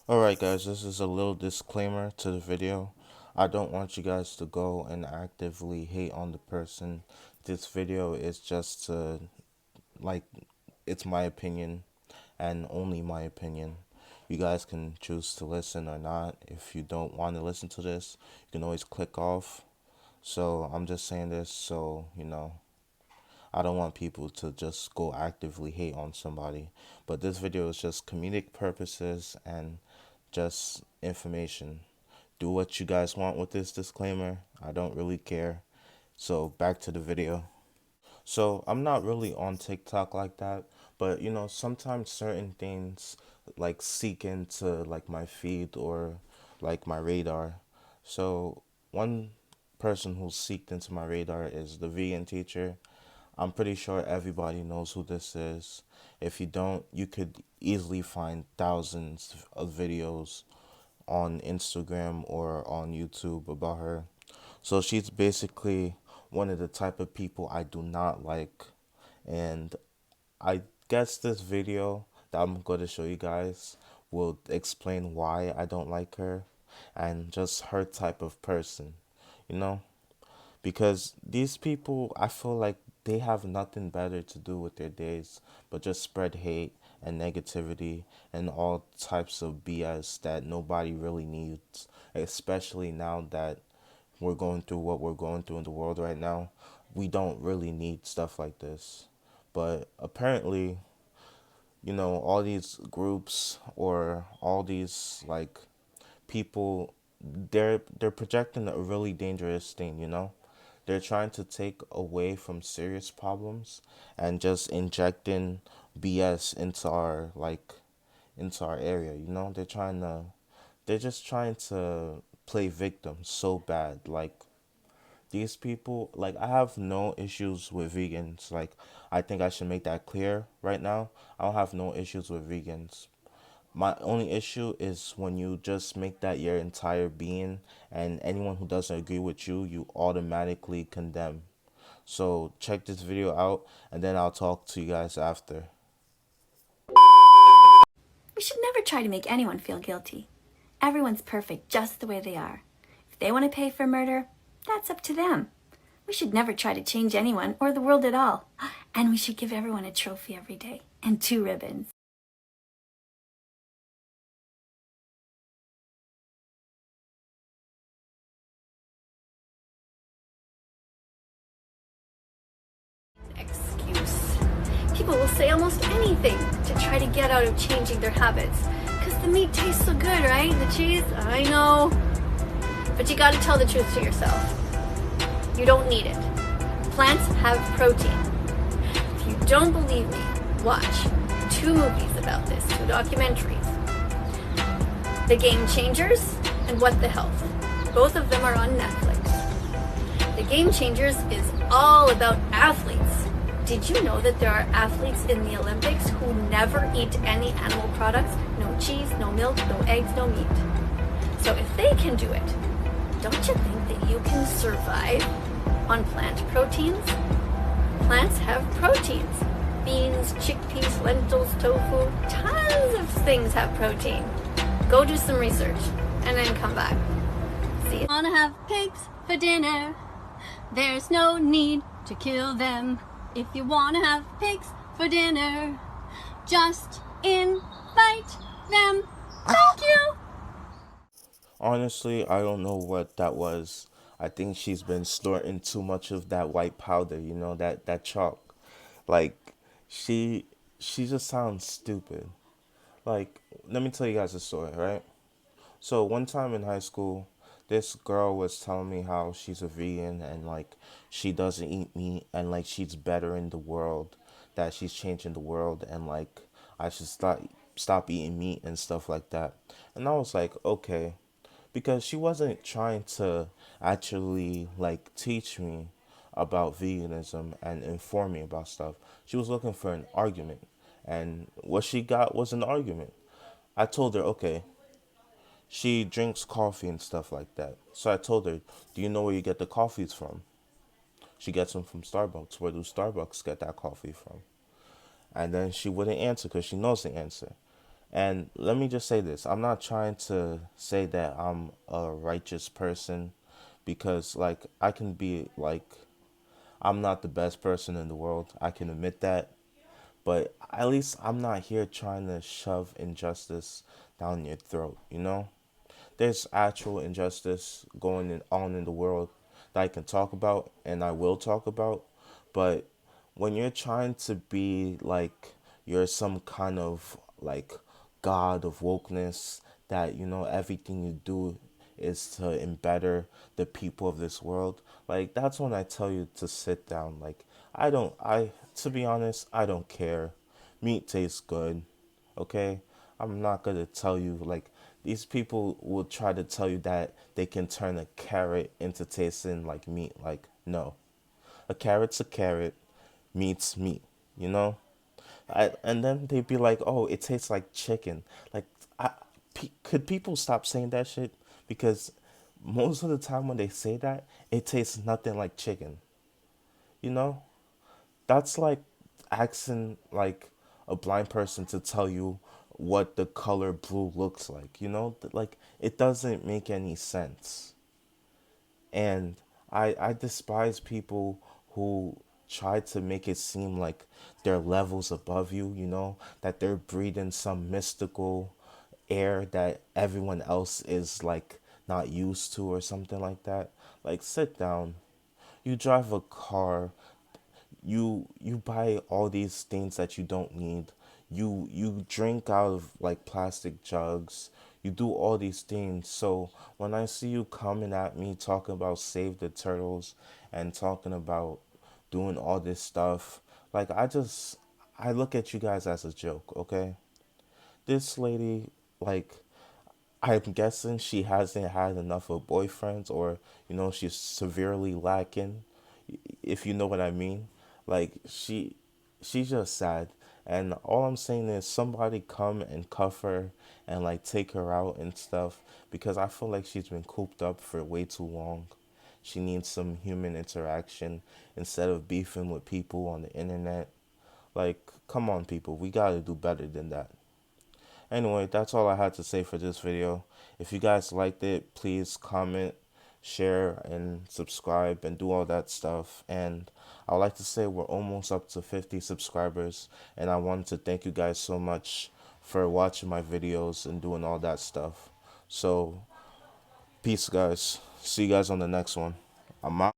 Alright guys, this is a little disclaimer to the video. I don't want you guys to go and actively hate on the person. This video is just to, like, it's my opinion and only my opinion. You guys can choose to listen or not. If you don't want to listen to this, you can always click off. So I'm just saying this so, I don't want people to just go actively hate on somebody. But this video is just comedic purposes and just information. Do what you guys want with this disclaimer. I don't really care. So back to the video. So I'm not really on TikTok like that, but sometimes certain things like seek into like my feed or like my radar. So one person who seeked into my radar is the vegan teacher. I'm pretty sure everybody knows who this is. If you don't, you could easily find thousands of videos on Instagram or on YouTube about her. So she's basically one of the type of people I do not like. And I guess this video that I'm going to show you guys will explain why I don't like her and just her type of person, you know? Because these people, I feel like they have nothing better to do with their days but just spread hate and negativity and all types of BS that nobody really needs, especially now that we're going through what we're going through in the world right now. We don't really need stuff like this. But apparently, all these groups or all these like people, they're projecting a really dangerous thing. They're trying to take away from serious problems and just injecting BS into our area. They're just trying to play victim so bad. Like these people, like I have no issues with vegans. Like I think I should make that clear right now. I don't have no issues with vegans. My only issue is when you just make that your entire being, and anyone who doesn't agree with you, you automatically condemn. So check this video out, and then I'll talk to you guys after. We should never try to make anyone feel guilty. Everyone's perfect just the way they are. If they want to pay for murder, that's up to them. We should never try to change anyone or the world at all. And we should give everyone a trophy every day and 2 ribbons. Excuse. People will say almost anything to try to get out of changing their habits. Because the meat tastes so good, right? The cheese? I know. But you gotta tell the truth to yourself. You don't need it. Plants have protein. If you don't believe me, watch 2 movies about this, 2 documentaries. The Game Changers and What the Health. Both of them are on Netflix. The Game Changers is all about athletes. Did you know that there are athletes in the Olympics who never eat any animal products? No cheese, no milk, no eggs, no meat. So if they can do it, don't you think that you can survive on plant proteins? Plants have proteins. Beans, chickpeas, lentils, tofu, tons of things have protein. Go do some research and then come back. See you. Wanna have pigs for dinner? There's no need to kill them. If you wanna have pigs for dinner, just invite them. Thank you. Honestly, I don't know what that was. I think she's been snorting too much of that white powder, that chalk. Like she she just sounds stupid. Like, let me tell you guys a story, right? So one time in high school, this girl was telling me how she's a vegan and like she doesn't eat meat and like she's better in the world, that she's changing the world and like I should stop eating meat and stuff like that. And I was like, okay, because she wasn't trying to actually like teach me about veganism and inform me about stuff. She was looking for an argument. And what she got was an argument. I told her, okay, she drinks coffee and stuff like that. So I told her, do you know where you get the coffees from? She gets them from Starbucks. Where do Starbucks get that coffee from? And then she wouldn't answer because she knows the answer. And let me just say this, I'm not trying to say that I'm a righteous person, because like I can be like, I'm not the best person in the world. I can admit that. But at least I'm not here trying to shove injustice down your throat, you know? There's actual injustice on in the world that I can talk about and I will talk about. But when you're trying to be like you're some kind of like god of wokeness, that everything you do is to embetter the people of this world, like that's when I tell you to sit down. Like I to be honest, I don't care. Meat tastes good. Okay, I'm not gonna tell you like these people will try to tell you that they can turn a carrot into tasting like meat. Like, no, a carrot's a carrot, meat's meat, you know? And then they'd be like, oh, it tastes like chicken. Like, could people stop saying that shit? Because most of the time when they say that, it tastes nothing like chicken, you know? That's like asking like a blind person to tell you what the color blue looks like, you know? Like, it doesn't make any sense. And I despise people who try to make it seem like they're levels above you, that they're breathing some mystical air that everyone else is like not used to or something like that. Like, sit down. You drive a car, you buy all these things that you don't need. You drink out of like plastic jugs. You do all these things. So when I see you coming at me talking about save the turtles and talking about doing all this stuff, like I look at you guys as a joke, okay? This lady, like, I'm guessing she hasn't had enough of boyfriends, or she's severely lacking, if you know what I mean. Like, she's just sad, and all I'm saying is somebody come and cuff her and like take her out and stuff, because I feel like she's been cooped up for way too long. She needs some human interaction instead of beefing with people on the internet. Like, come on, people, we gotta do better than that. Anyway, that's all I had to say for this video. If you guys liked it, please comment, share, and subscribe, and do all that stuff. And I'd like to say we're almost up to 50 subscribers, and I wanted to thank you guys so much for watching my videos and doing all that stuff. So, peace, guys. See you guys on the next one. I'm out.